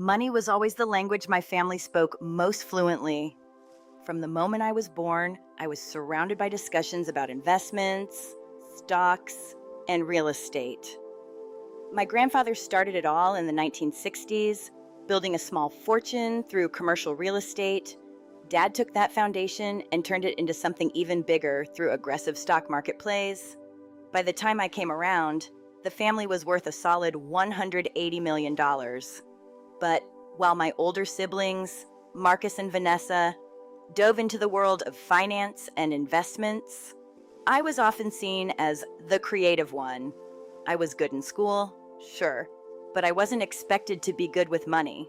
Money was always the language my family spoke most fluently. From the moment I was born, I was surrounded by discussions about investments, stocks, and real estate. My grandfather started it all in the 1960s, building a small fortune through commercial real estate. Dad took that foundation and turned it into something even bigger through aggressive stock market plays. By the time I came around, the family was worth a solid $180 million. But while my older siblings, Marcus and Vanessa, dove into the world of finance and investments, I was often seen as the creative one. I was good in school, sure, but I wasn't expected to be good with money.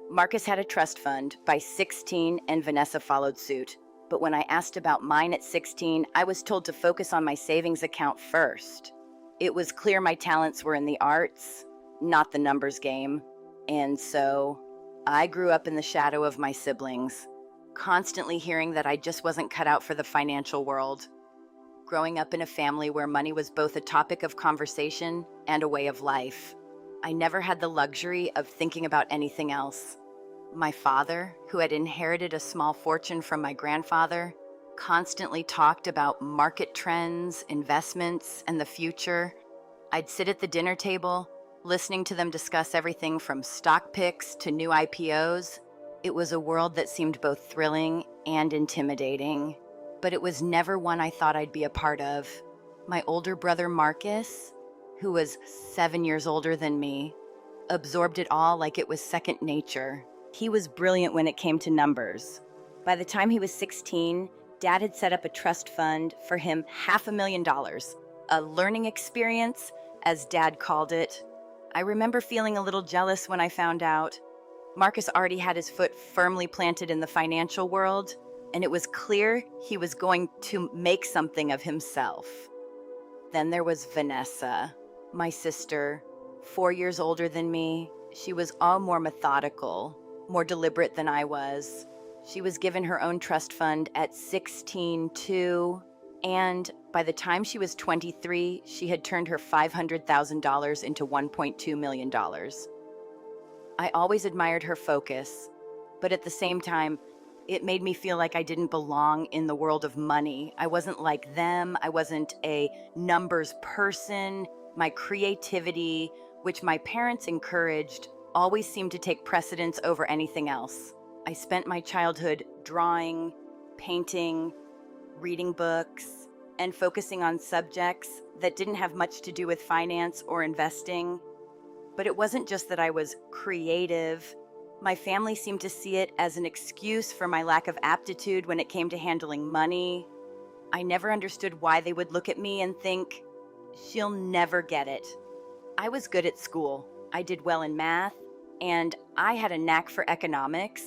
Marcus had a trust fund by 16 and Vanessa followed suit. But when I asked about mine at 16, I was told to focus on my savings account first. It was clear my talents were in the arts, not the numbers game. And so I grew up in the shadow of my siblings, constantly hearing that I just wasn't cut out for the financial world. Growing up in a family where money was both a topic of conversation and a way of life, I never had the luxury of thinking about anything else. My father, who had inherited a small fortune from my grandfather, constantly talked about market trends, investments, and the future. I'd sit at the dinner table, listening to them discuss everything from stock picks to new IPOs. It was a world that seemed both thrilling and intimidating, but it was never one I thought I'd be a part of. My older brother Marcus, who was 7 years older than me, absorbed it all like it was second nature. He was brilliant when it came to numbers. By the time he was 16, Dad had set up a trust fund for him $500,000, a learning experience, as Dad called it. I remember feeling a little jealous when I found out. Marcus already had his foot firmly planted in the financial world, and it was clear he was going to make something of himself. Then there was Vanessa, my sister, 4 years older than me. She was all more methodical, more deliberate than I was. She was given her own trust fund at 16 too, and by the time she was 23, she had turned her $500,000 into $1.2 million. I always admired her focus, but at the same time, it made me feel like I didn't belong in the world of money. I wasn't like them. I wasn't a numbers person. My creativity, which my parents encouraged, always seemed to take precedence over anything else. I spent my childhood drawing, painting, reading books, and focusing on subjects that didn't have much to do with finance or investing. But it wasn't just that I was creative. My family seemed to see it as an excuse for my lack of aptitude when it came to handling money. I never understood why they would look at me and think, she'll never get it. I was good at school. I did well in math, and I had a knack for economics.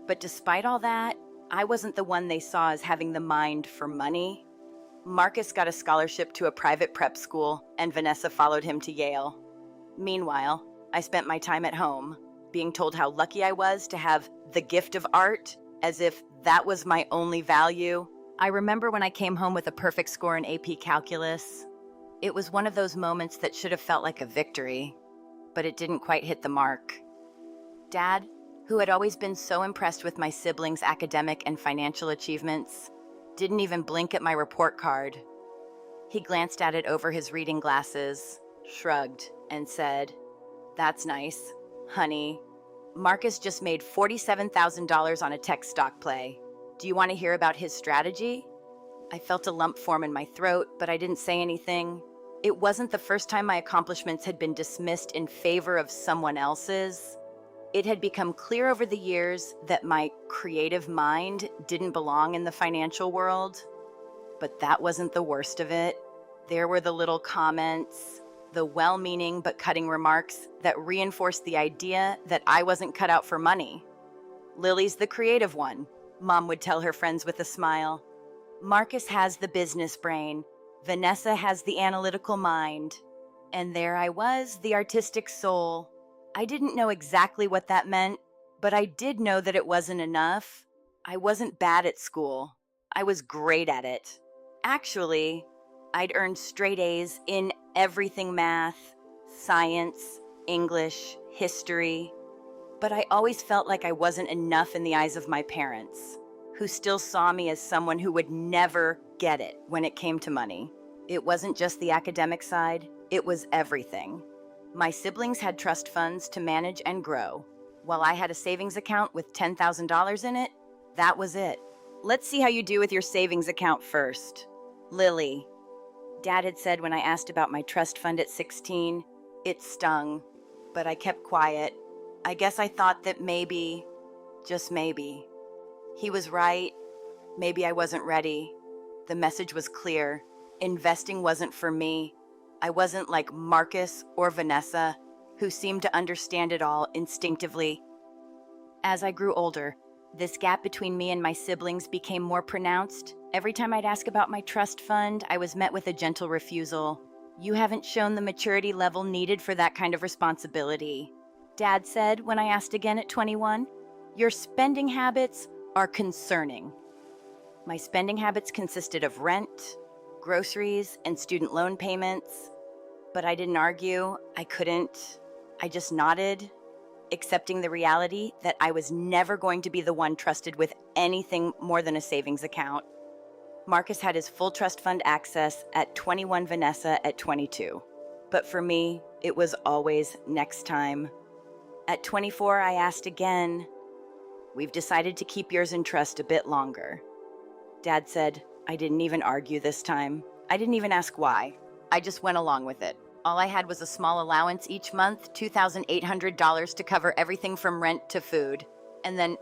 But despite all that, I wasn't the one they saw as having the mind for money. Marcus got a scholarship to a private prep school, and Vanessa followed him to Yale. Meanwhile, I spent my time at home, being told how lucky I was to have the gift of art, as if that was my only value. I remember when I came home with a perfect score in AP Calculus. It was one of those moments that should have felt like a victory, but it didn't quite hit the mark. Dad, who had always been so impressed with my siblings' academic and financial achievements, didn't even blink at my report card. He glanced at it over his reading glasses, shrugged, and said, "That's nice, honey. Marcus just made $47,000 on a tech stock play. Do you want to hear about his strategy?" I felt a lump form in my throat, but I didn't say anything. It wasn't the first time my accomplishments had been dismissed in favor of someone else's. It had become clear over the years that my creative mind didn't belong in the financial world. But that wasn't the worst of it. There were the little comments, the well-meaning but cutting remarks that reinforced the idea that I wasn't cut out for money. "Lily's the creative one," Mom would tell her friends with a smile. "Marcus has the business brain. Vanessa has the analytical mind." And there I was, the artistic soul. I didn't know exactly what that meant, but I did know that it wasn't enough. I wasn't bad at school. I was great at it. Actually, I'd earned straight A's in everything: math, science, English, history. But I always felt like I wasn't enough in the eyes of my parents, who still saw me as someone who would never get it when it came to money. It wasn't just the academic side, it was everything. My siblings had trust funds to manage and grow, while I had a savings account with $10,000 in it. That was it. Let's see how you do with your savings account first. Lily. Dad had said when I asked about my trust fund at 16, it stung, but I kept quiet. I guess I thought that maybe, just maybe. He was right. Maybe I wasn't ready. The message was clear. Investing wasn't for me. I wasn't like Marcus or Vanessa, who seemed to understand it all instinctively. As I grew older, this gap between me and my siblings became more pronounced. Every time I'd ask about my trust fund, I was met with a gentle refusal. You haven't shown the maturity level needed for that kind of responsibility, Dad said when I asked again at 21. Your spending habits are concerning. My spending habits consisted of rent, groceries, and student loan payments. But I didn't argue. I couldn't. I just nodded, accepting the reality that I was never going to be the one trusted with anything more than a savings account. Marcus had his full trust fund access at 21, Vanessa at 22. But for me, it was always next time. At 24, I asked again. We've decided to keep yours in trust a bit longer. Dad said. I didn't even argue this time. I didn't even ask why. I just went along with it. All I had was a small allowance each month, $2,800 to cover everything from rent to food. And then,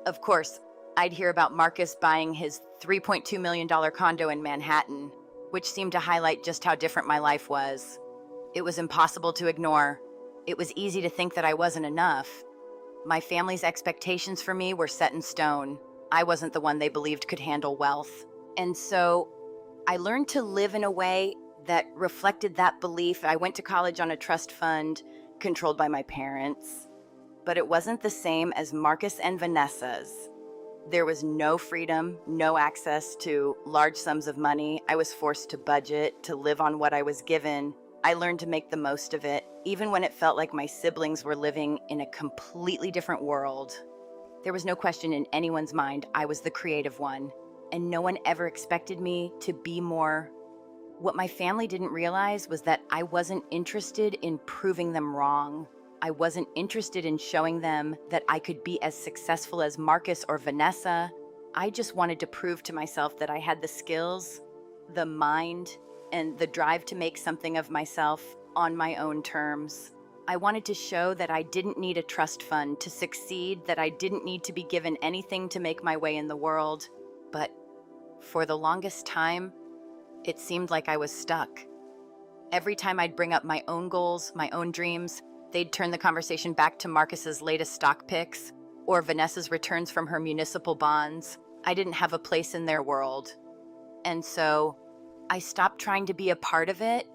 of course, I'd hear about Marcus buying his $3.2 million condo in Manhattan, which seemed to highlight just how different my life was. It was impossible to ignore. It was easy to think that I wasn't enough. My family's expectations for me were set in stone. I wasn't the one they believed could handle wealth. And so I learned to live in a way that reflected that belief. I went to college on a trust fund controlled by my parents, but it wasn't the same as Marcus and Vanessa's. There was no freedom, no access to large sums of money. I was forced to budget, to live on what I was given. I learned to make the most of it, even when it felt like my siblings were living in a completely different world. There was no question in anyone's mind I was the creative one, and no one ever expected me to be more. What my family didn't realize was that I wasn't interested in proving them wrong. I wasn't interested in showing them that I could be as successful as Marcus or Vanessa. I just wanted to prove to myself that I had the skills, the mind, and the drive to make something of myself on my own terms. I wanted to show that I didn't need a trust fund to succeed, that I didn't need to be given anything to make my way in the world. But for the longest time, it seemed like I was stuck. Every time I'd bring up my own goals, my own dreams, they'd turn the conversation back to Marcus's latest stock picks or Vanessa's returns from her municipal bonds. I didn't have a place in their world. And so I stopped trying to be a part of it.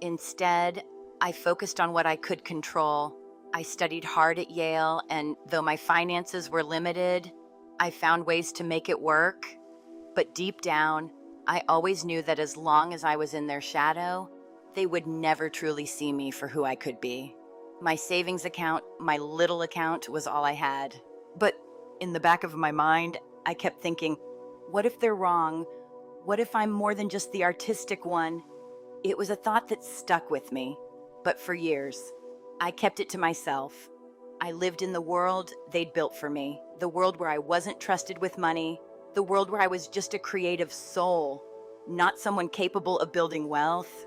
Instead, I focused on what I could control. I studied hard at Yale, and though my finances were limited, I found ways to make it work. But deep down, I always knew that as long as I was in their shadow, they would never truly see me for who I could be. My savings account, my little account, was all I had. But in the back of my mind, I kept thinking, what if they're wrong? What if I'm more than just the artistic one? It was a thought that stuck with me. But for years, I kept it to myself. I lived in the world they'd built for me, the world where I wasn't trusted with money, the world where I was just a creative soul, not someone capable of building wealth.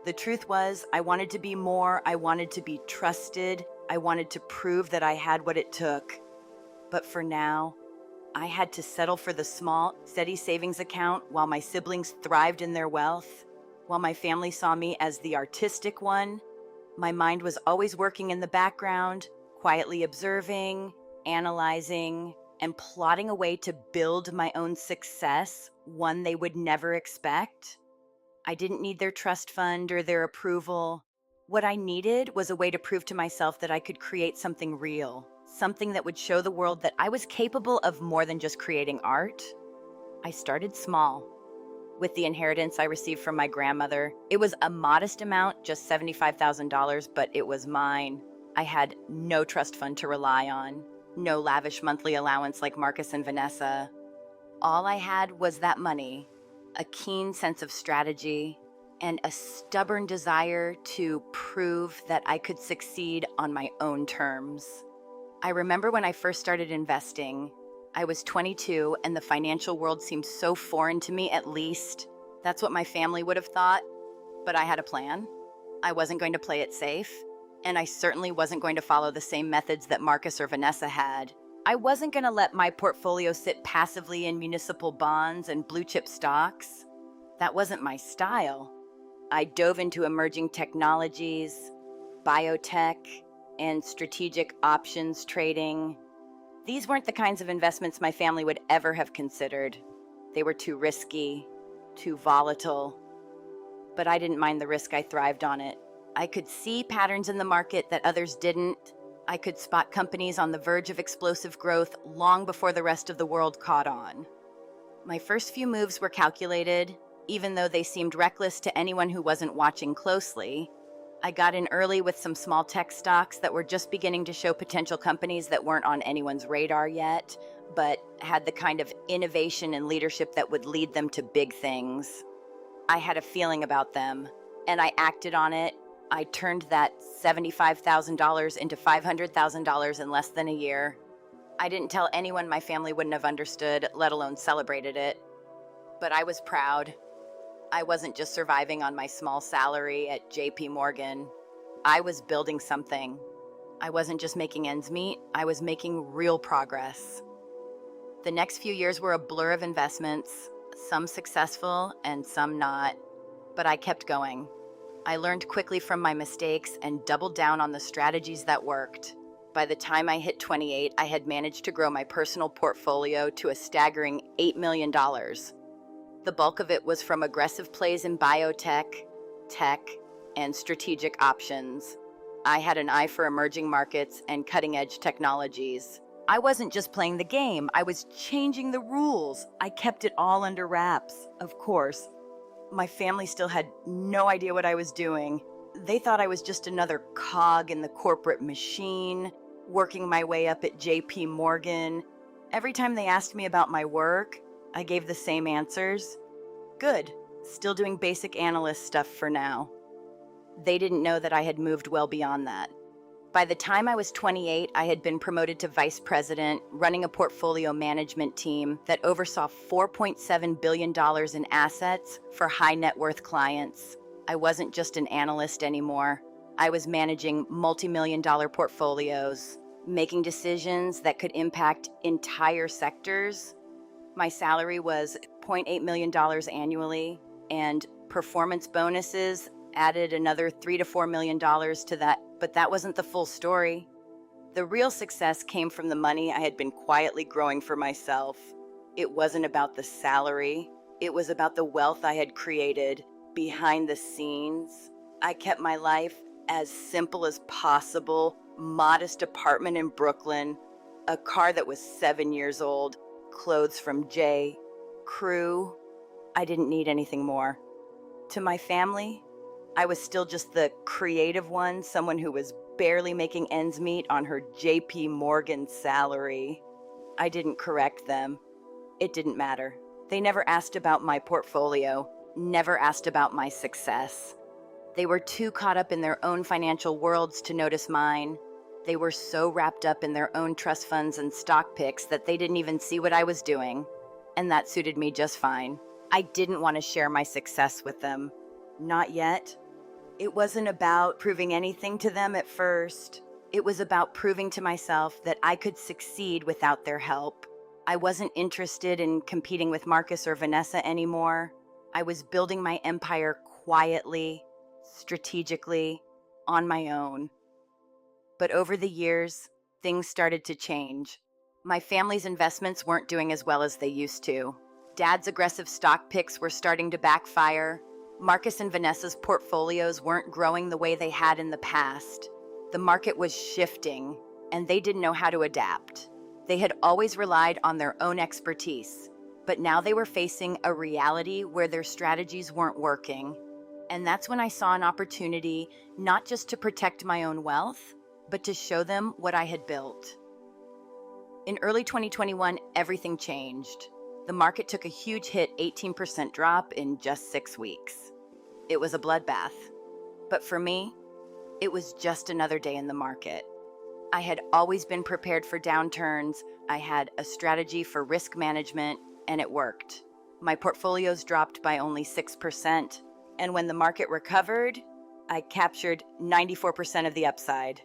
The truth was, I wanted to be more. I wanted to be trusted. I wanted to prove that I had what it took. But for now, I had to settle for the small, steady savings account while my siblings thrived in their wealth, while my family saw me as the artistic one. My mind was always working in the background, quietly observing, analyzing, and plotting a way to build my own success, one they would never expect. I didn't need their trust fund or their approval. What I needed was a way to prove to myself that I could create something real, something that would show the world that I was capable of more than just creating art. I started small. With the inheritance I received from my grandmother, it was a modest amount, just $75,000, but it was mine. I had no trust fund to rely on, no lavish monthly allowance like Marcus and Vanessa. All I had was that money, a keen sense of strategy, and a stubborn desire to prove that I could succeed on my own terms. I remember when I first started investing, I was 22 and the financial world seemed so foreign to me, at least. That's what my family would have thought, but I had a plan. I wasn't going to play it safe, and I certainly wasn't going to follow the same methods that Marcus or Vanessa had. I wasn't going to let my portfolio sit passively in municipal bonds and blue chip stocks. That wasn't my style. I dove into emerging technologies, biotech, and strategic options trading. These weren't the kinds of investments my family would ever have considered. They were too risky, too volatile. But I didn't mind the risk. I thrived on it. I could see patterns in the market that others didn't. I could spot companies on the verge of explosive growth long before the rest of the world caught on. My first few moves were calculated, even though they seemed reckless to anyone who wasn't watching closely. I got in early with some small tech stocks that were just beginning to show potential companies that weren't on anyone's radar yet, but had the kind of innovation and leadership that would lead them to big things. I had a feeling about them, and I acted on it. I turned that $75,000 into $500,000 in less than a year. I didn't tell anyone. My family wouldn't have understood, let alone celebrated it. But I was proud. I wasn't just surviving on my small salary at JP Morgan. I was building something. I wasn't just making ends meet, I was making real progress. The next few years were a blur of investments, some successful and some not, but I kept going. I learned quickly from my mistakes and doubled down on the strategies that worked. By the time I hit 28, I had managed to grow my personal portfolio to a staggering $8 million. The bulk of it was from aggressive plays in biotech, tech, and strategic options. I had an eye for emerging markets and cutting-edge technologies. I wasn't just playing the game, I was changing the rules. I kept it all under wraps, of course. My family still had no idea what I was doing. They thought I was just another cog in the corporate machine, working my way up at JP Morgan. Every time they asked me about my work, I gave the same answers. Good, still doing basic analyst stuff for now. They didn't know that I had moved well beyond that. By the time I was 28, I had been promoted to vice president, running a portfolio management team that oversaw $4.7 billion in assets for high net worth clients. I wasn't just an analyst anymore. I was managing multi-million-dollar portfolios, making decisions that could impact entire sectors. My salary was $0.8 million annually, and performance bonuses added another $3 to $4 million to that, but that wasn't the full story. The real success came from the money I had been quietly growing for myself. It wasn't about the salary. It was about the wealth I had created behind the scenes. I kept my life as simple as possible, modest apartment in Brooklyn, a car that was 7 years old, clothes from J. Crew. I didn't need anything more. To my family, I was still just the creative one, someone who was barely making ends meet on her JP Morgan salary. I didn't correct them. It didn't matter. They never asked about my portfolio, never asked about my success. They were too caught up in their own financial worlds to notice mine. They were so wrapped up in their own trust funds and stock picks that they didn't even see what I was doing. And that suited me just fine. I didn't want to share my success with them. Not yet. It wasn't about proving anything to them at first. It was about proving to myself that I could succeed without their help. I wasn't interested in competing with Marcus or Vanessa anymore. I was building my empire quietly, strategically, on my own. But over the years, things started to change. My family's investments weren't doing as well as they used to. Dad's aggressive stock picks were starting to backfire. Marcus and Vanessa's portfolios weren't growing the way they had in the past. The market was shifting, and they didn't know how to adapt. They had always relied on their own expertise, but now they were facing a reality where their strategies weren't working. And that's when I saw an opportunity not just to protect my own wealth, but to show them what I had built. In early 2021, everything changed. The market took a huge hit, 18% drop in just 6 weeks. It was a bloodbath. But for me, it was just another day in the market. I had always been prepared for downturns. I had a strategy for risk management, and it worked. My portfolios dropped by only 6%, and when the market recovered, I captured 94% of the upside.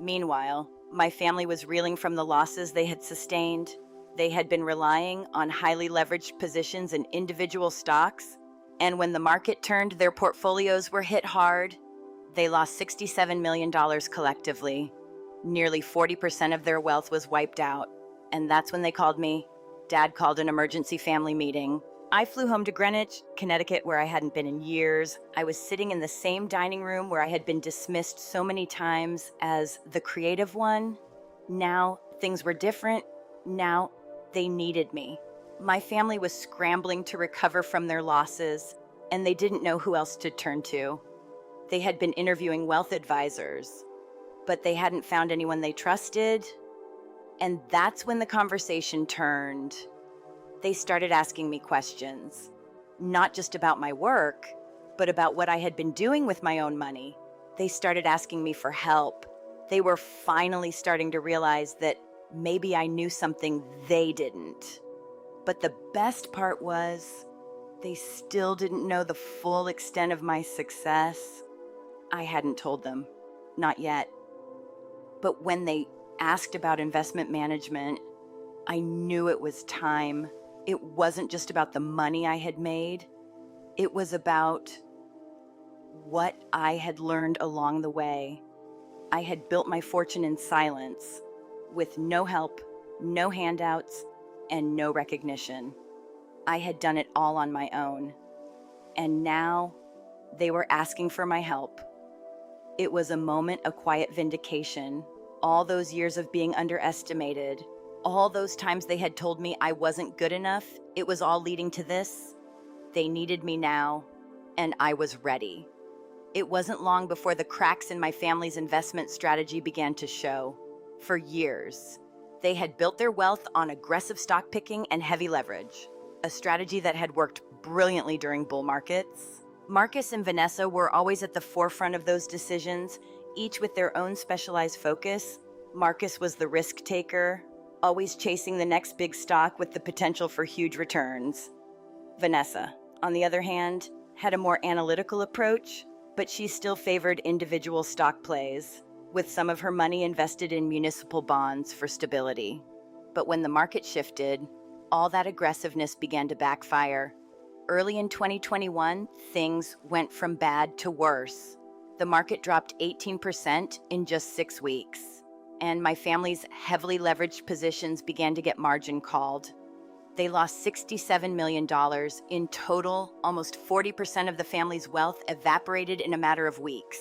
Meanwhile, my family was reeling from the losses they had sustained. They had been relying on highly leveraged positions in individual stocks, and when the market turned, their portfolios were hit hard. They lost $67 million collectively. Nearly 40% of their wealth was wiped out, and that's when they called me. Dad called an emergency family meeting. I flew home to Greenwich, Connecticut, where I hadn't been in years. I was sitting in the same dining room where I had been dismissed so many times as the creative one. Now things were different. Now they needed me. My family was scrambling to recover from their losses, and they didn't know who else to turn to. They had been interviewing wealth advisors, but they hadn't found anyone they trusted. And that's when the conversation turned. They started asking me questions, not just about my work, but about what I had been doing with my own money. They started asking me for help. They were finally starting to realize that maybe I knew something they didn't. But the best part was, they still didn't know the full extent of my success. I hadn't told them, not yet. But when they asked about investment management, I knew it was time. It wasn't just about the money I had made. It was about what I had learned along the way. I had built my fortune in silence, with no help, no handouts, and no recognition. I had done it all on my own. And now they were asking for my help. It was a moment of quiet vindication. All those years of being underestimated, all those times they had told me I wasn't good enough, it was all leading to this. They needed me now, and I was ready. It wasn't long before the cracks in my family's investment strategy began to show. For years, they had built their wealth on aggressive stock picking and heavy leverage, a strategy that had worked brilliantly during bull markets. Marcus and Vanessa were always at the forefront of those decisions, each with their own specialized focus. Marcus was the risk taker, always chasing the next big stock with the potential for huge returns. Vanessa, on the other hand, had a more analytical approach, but she still favored individual stock plays, with some of her money invested in municipal bonds for stability. But when the market shifted, all that aggressiveness began to backfire. Early in 2021, things went from bad to worse. The market dropped 18% in just 6 weeks, and my family's heavily leveraged positions began to get margin called. They lost $67 million in total. Almost 40% of the family's wealth evaporated in a matter of weeks.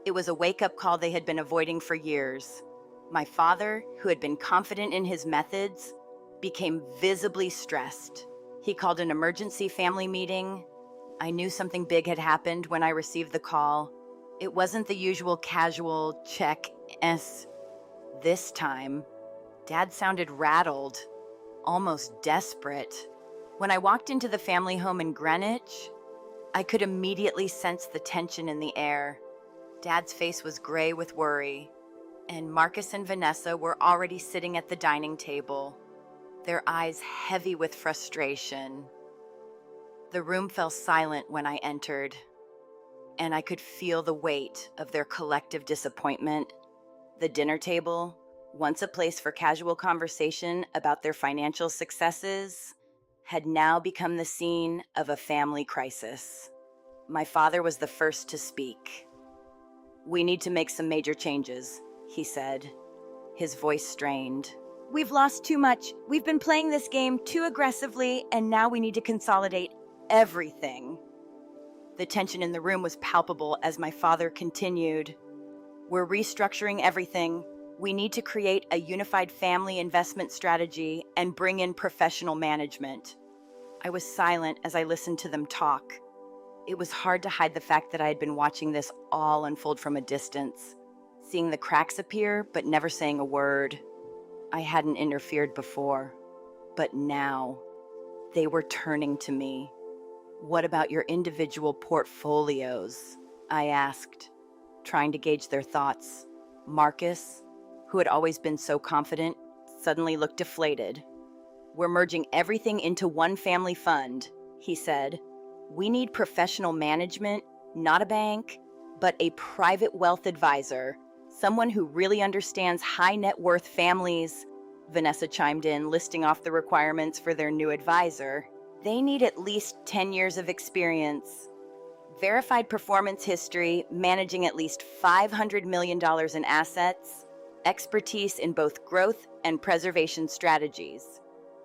It was a wake-up call they had been avoiding for years. My father, who had been confident in his methods, became visibly stressed. He called an emergency family meeting. I knew something big had happened when I received the call. It wasn't the usual casual check-s. This time, Dad sounded rattled, almost desperate. When I walked into the family home in Greenwich, I could immediately sense the tension in the air. Dad's face was gray with worry, and Marcus and Vanessa were already sitting at the dining table, their eyes heavy with frustration. The room fell silent when I entered, and I could feel the weight of their collective disappointment. The dinner table, once a place for casual conversation about their financial successes, had now become the scene of a family crisis. My father was the first to speak. "We need to make some major changes," he said, his voice strained. "We've lost too much. We've been playing this game too aggressively, and now we need to consolidate everything." The tension in the room was palpable as my father continued. "We're restructuring everything. We need to create a unified family investment strategy and bring in professional management." I was silent as I listened to them talk. It was hard to hide the fact that I had been watching this all unfold from a distance. seeing the cracks appear but never saying a word. I hadn't interfered before, but now they were turning to me. "What about your individual portfolios?" I asked, trying to gauge their thoughts. Marcus, who had always been so confident, suddenly looked deflated. "We're merging everything into one family fund," he said. "We need professional management, not a bank, but a private wealth advisor, someone who really understands high net worth families." Vanessa chimed in, listing off the requirements for their new advisor. "They need at least 10 years of experience, verified performance history, managing at least $500 million in assets, expertise in both growth and preservation strategies."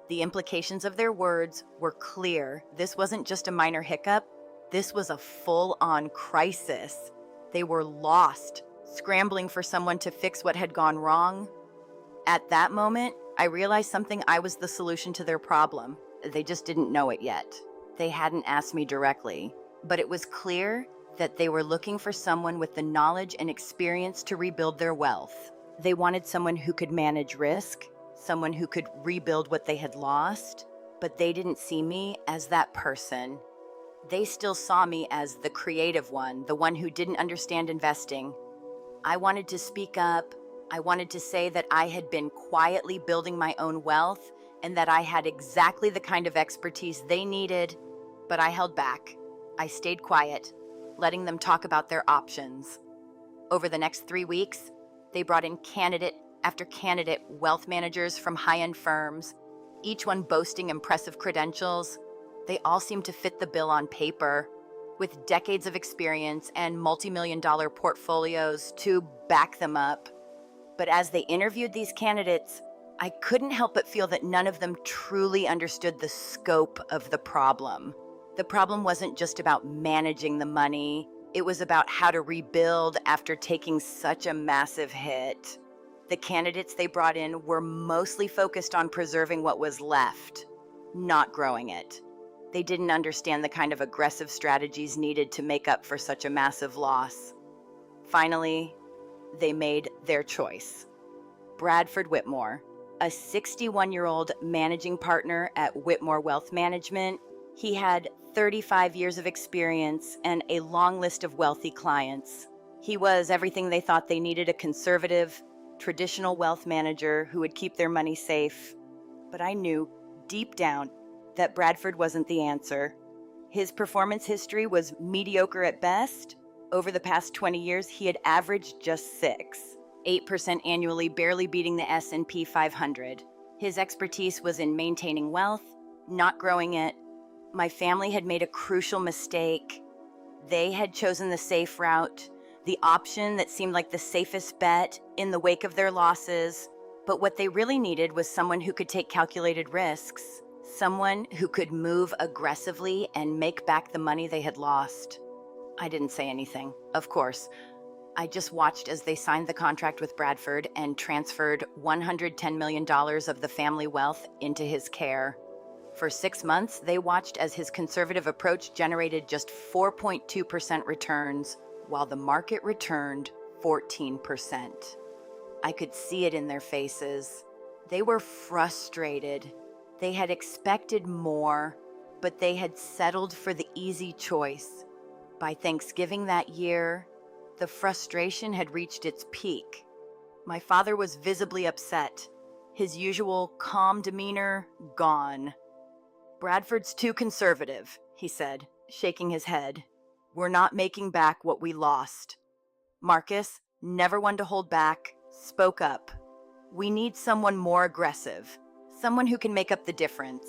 The implications of their words were clear. This wasn't just a minor hiccup. This was a full-on crisis. They were lost, scrambling for someone to fix what had gone wrong. At that moment, I realized I was the solution to their problem. They just didn't know it yet. They hadn't asked me directly, but it was clear that they were looking for someone with the knowledge and experience to rebuild their wealth. They wanted someone who could manage risk, someone who could rebuild what they had lost, but they didn't see me as that person. They still saw me as the creative one, the one who didn't understand investing. I wanted to speak up. I wanted to say that I had been quietly building my own wealth and that I had exactly the kind of expertise they needed, but I held back. I stayed quiet, letting them talk about their options. Over the next 3 weeks, they brought in candidate after candidate wealth managers from high-end firms, each one boasting impressive credentials. They all seemed to fit the bill on paper, with decades of experience and multi-million-dollar portfolios to back them up. But as they interviewed these candidates, I couldn't help but feel that none of them truly understood the scope of the problem. The problem wasn't just about managing the money. It was about how to rebuild after taking such a massive hit. The candidates they brought in were mostly focused on preserving what was left, not growing it. They didn't understand the kind of aggressive strategies needed to make up for such a massive loss. Finally, they made their choice. Bradford Whitmore, a 61-year-old managing partner at Whitmore Wealth Management. He had 35 years of experience and a long list of wealthy clients. He was everything they thought they needed: a conservative, traditional wealth manager who would keep their money safe. But I knew deep down that Bradford wasn't the answer. His performance history was mediocre at best. Over the past 20 years, he had averaged just 8% annually, barely beating the S&P 500. His expertise was in maintaining wealth, not growing it. My family had made a crucial mistake. They had chosen the safe route, the option that seemed like the safest bet in the wake of their losses. But what they really needed was someone who could take calculated risks, someone who could move aggressively and make back the money they had lost. I didn't say anything, of course. I just watched as they signed the contract with Bradford and transferred $110 million of the family wealth into his care. For 6 months, they watched as his conservative approach generated just 4.2% returns, while the market returned 14%. I could see it in their faces. They were frustrated. They had expected more, but they had settled for the easy choice. By Thanksgiving that year, the frustration had reached its peak. My father was visibly upset, his usual calm demeanor gone. "Bradford's too conservative," he said, shaking his head. "We're not making back what we lost." Marcus, never one to hold back, spoke up. "We need someone more aggressive, someone who can make up the difference."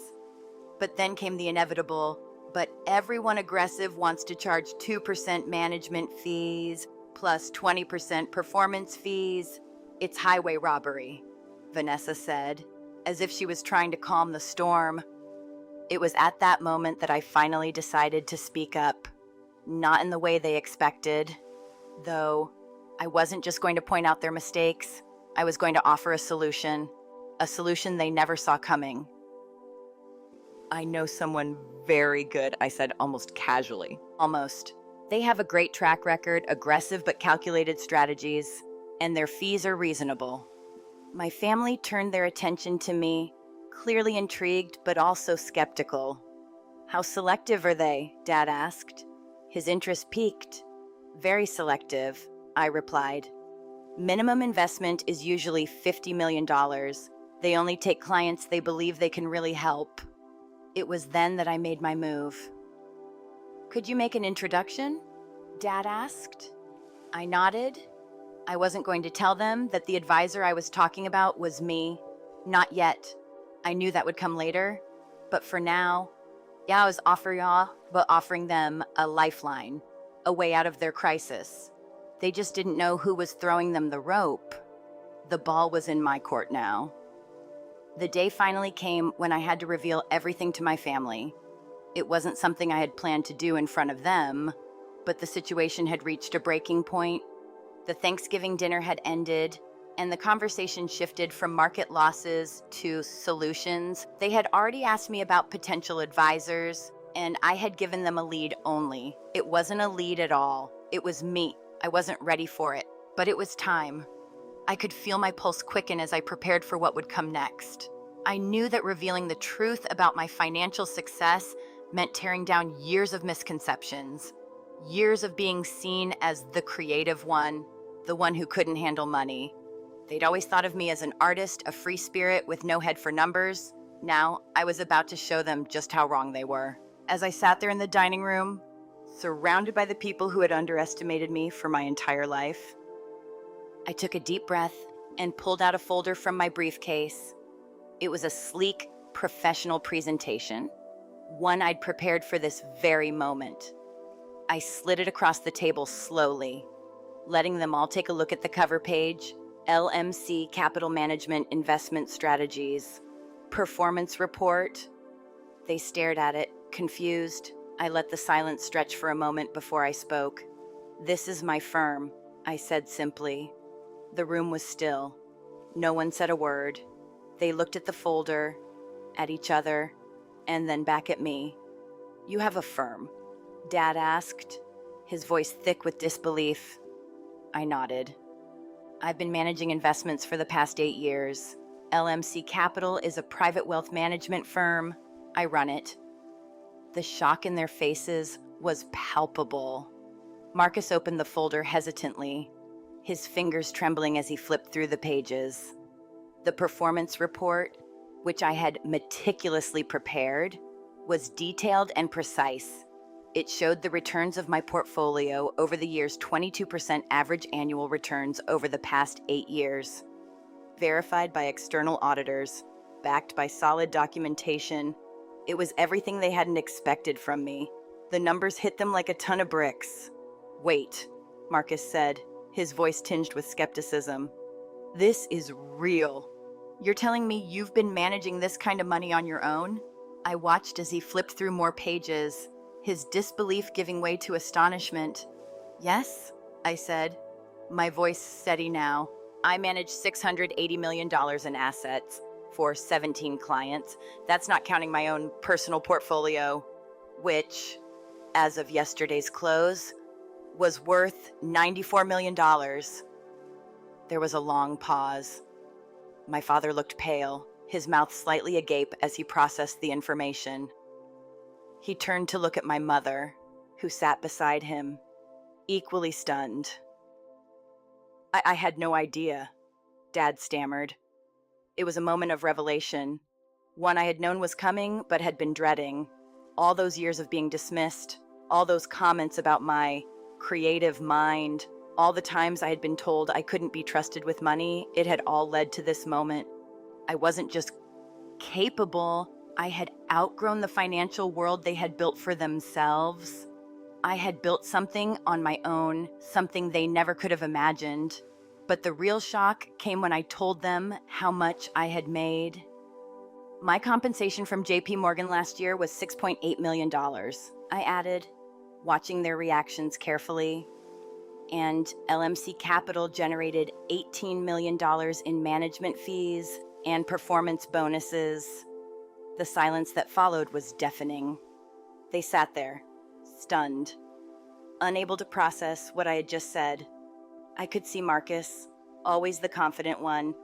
But then came the inevitable: "But everyone aggressive wants to charge 2% management fees plus 20% performance fees. It's highway robbery," Vanessa said, as if she was trying to calm the storm. It was at that moment that I finally decided to speak up. Not in the way they expected, though. I wasn't just going to point out their mistakes. I was going to offer a solution they never saw coming. "I know someone very good," I said almost casually. Almost. "They have a great track record, aggressive but calculated strategies. and their fees are reasonable. My family turned their attention to me, clearly intrigued but also skeptical. How selective are they? Dad asked. His interest piqued. Very selective, I replied. Minimum investment is usually $50 million. They only take clients they believe they can really help. It was then that I made my move. Could you make an introduction? Dad asked. I nodded. I wasn't going to tell them that the advisor I was talking about was me. Not yet. I knew that would come later. But for now, I was offering them a lifeline, a way out of their crisis. They just didn't know who was throwing them the rope. The ball was in my court now. The day finally came when I had to reveal everything to my family. It wasn't something I had planned to do in front of them, but the situation had reached a breaking point. The Thanksgiving dinner had ended, and the conversation shifted from market losses to solutions. They had already asked me about potential advisors, and I had given them a lead only. It wasn't a lead at all. It was me. I wasn't ready for it, but it was time. I could feel my pulse quicken as I prepared for what would come next. I knew that revealing the truth about my financial success meant tearing down years of misconceptions, years of being seen as the creative one, the one who couldn't handle money. They'd always thought of me as an artist, a free spirit with no head for numbers. Now, I was about to show them just how wrong they were. As I sat there in the dining room, surrounded by the people who had underestimated me for my entire life, I took a deep breath and pulled out a folder from my briefcase. It was a sleek, professional presentation, one I'd prepared for this very moment. I slid it across the table slowly, letting them all take a look at the cover page. LMC Capital Management Investment Strategies. Performance report. They stared at it, confused. I let the silence stretch for a moment before I spoke. This is my firm, I said simply. The room was still. No one said a word. They looked at the folder, at each other, and then back at me. You have a firm? Dad asked, his voice thick with disbelief. I nodded. I've been managing investments for the past 8 years. LMC Capital is a private wealth management firm. I run it. The shock in their faces was palpable. Marcus opened the folder hesitantly, his fingers trembling as he flipped through the pages. The performance report, which I had meticulously prepared, was detailed and precise. It showed the returns of my portfolio over the year's 22% average annual returns over the past 8 years. Verified by external auditors, backed by solid documentation. It was everything they hadn't expected from me. The numbers hit them like a ton of bricks. Wait, Marcus said, his voice tinged with skepticism. This is real. You're telling me you've been managing this kind of money on your own? I watched as he flipped through more pages, his disbelief giving way to astonishment. Yes, I said, my voice steady now. I manage $680 million in assets for 17 clients. That's not counting my own personal portfolio, which, as of yesterday's close, was worth $94 million. There was a long pause. My father looked pale, his mouth slightly agape as he processed the information. He turned to look at my mother, who sat beside him, equally stunned. I had no idea, Dad stammered. It was a moment of revelation, one I had known was coming but had been dreading. All those years of being dismissed, all those comments about my creative mind, all the times I had been told I couldn't be trusted with money, it had all led to this moment. I wasn't just capable, I had outgrown the financial world they had built for themselves. I had built something on my own, something they never could have imagined. But the real shock came when I told them how much I had made. My compensation from JP Morgan last year was $6.8 million, I added, watching their reactions carefully. And LMC Capital generated $18 million in management fees and performance bonuses. The silence that followed was deafening. They sat there, stunned, unable to process what I had just said. I could see Marcus, always the confident one,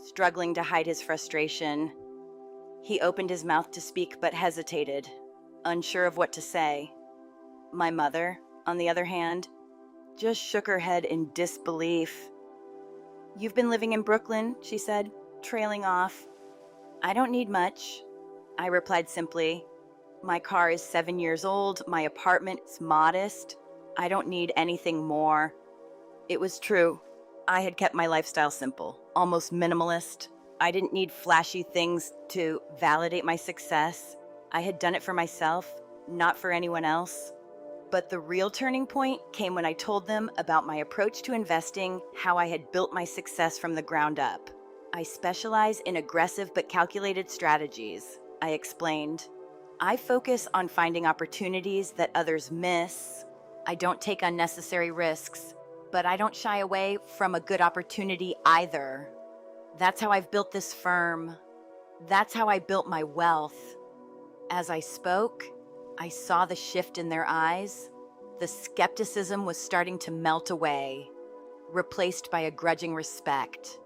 struggling to hide his frustration. He opened his mouth to speak but hesitated, unsure of what to say. My mother, on the other hand, just shook her head in disbelief. "You've been living in Brooklyn," she said, trailing off. "I don't need much," I replied simply. "My car is 7 years old, my apartment's modest. I don't need anything more." It was true. I had kept my lifestyle simple, almost minimalist. I didn't need flashy things to validate my success. I had done it for myself, not for anyone else. But the real turning point came when I told them about my approach to investing, how I had built my success from the ground up. "I specialize in aggressive but calculated strategies," I explained. "I focus on finding opportunities that others miss. I don't take unnecessary risks, but I don't shy away from a good opportunity either. That's how I've built this firm. That's how I built my wealth." As I spoke, I saw the shift in their eyes. The skepticism was starting to melt away, replaced by a grudging respect.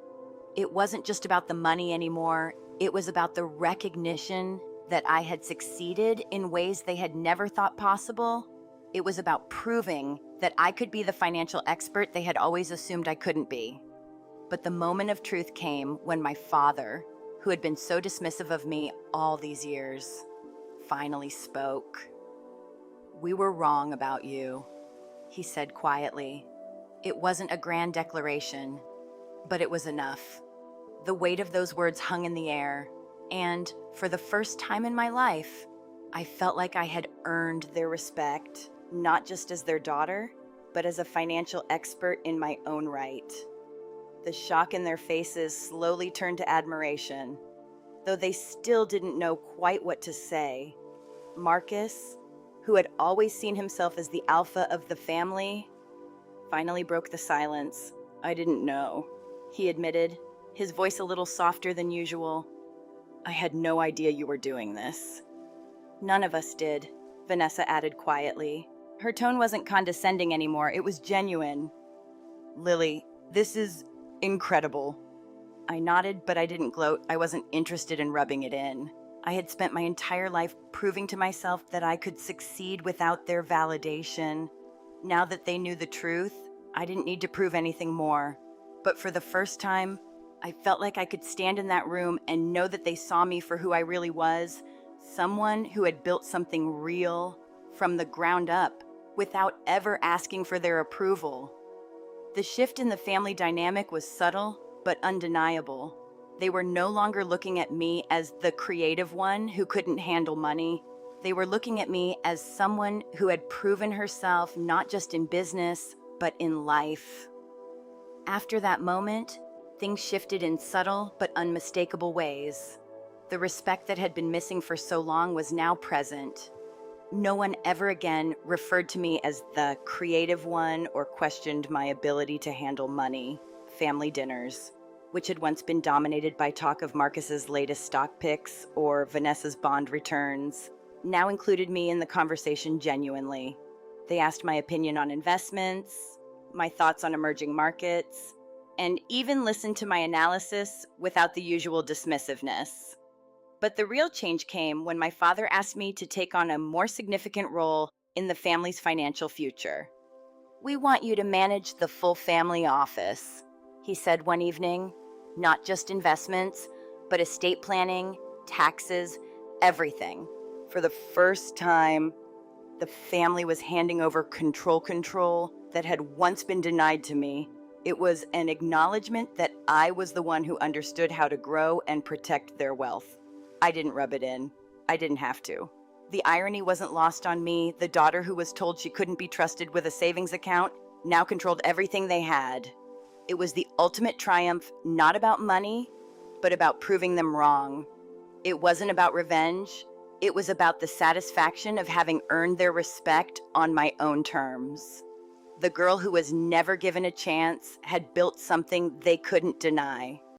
It wasn't just about the money anymore. It was about the recognition that I had succeeded in ways they had never thought possible. It was about proving that I could be the financial expert they had always assumed I couldn't be. But the moment of truth came when my father, who had been so dismissive of me all these years, finally spoke. "We were wrong about you," he said quietly. It wasn't a grand declaration, but it was enough. The weight of those words hung in the air, and for the first time in my life, I felt like I had earned their respect, not just as their daughter, but as a financial expert in my own right. The shock in their faces slowly turned to admiration, though they still didn't know quite what to say. Marcus, who had always seen himself as the alpha of the family, finally broke the silence. "I didn't know," he admitted, his voice a little softer than usual. "I had no idea you were doing this." "None of us did," Vanessa added quietly. Her tone wasn't condescending anymore, it was genuine. "Lily, this is incredible." I nodded, but I didn't gloat. I wasn't interested in rubbing it in. I had spent my entire life proving to myself that I could succeed without their validation. Now that they knew the truth, I didn't need to prove anything more. But for the first time, I felt like I could stand in that room and know that they saw me for who I really was, someone who had built something real from the ground up without ever asking for their approval. The shift in the family dynamic was subtle but undeniable. They were no longer looking at me as the creative one who couldn't handle money. They were looking at me as someone who had proven herself not just in business, but in life. After that moment, things shifted in subtle but unmistakable ways. The respect that had been missing for so long was now present. No one ever again referred to me as the creative one or questioned my ability to handle money. Family dinners, which had once been dominated by talk of Marcus's latest stock picks or Vanessa's bond returns, now included me in the conversation genuinely. They asked my opinion on investments, my thoughts on emerging markets, and even listened to my analysis without the usual dismissiveness. But the real change came when my father asked me to take on a more significant role in the family's financial future. "We want you to manage the full family office," he said one evening. "Not just investments, but estate planning, taxes, everything." For the first time, the family was handing over control that had once been denied to me. It was an acknowledgement that I was the one who understood how to grow and protect their wealth. I didn't rub it in. I didn't have to. The irony wasn't lost on me. The daughter who was told she couldn't be trusted with a savings account now controlled everything they had. It was the ultimate triumph, not about money, but about proving them wrong. It wasn't about revenge. It was about the satisfaction of having earned their respect on my own terms. The girl who was never given a chance had built something they couldn't deny.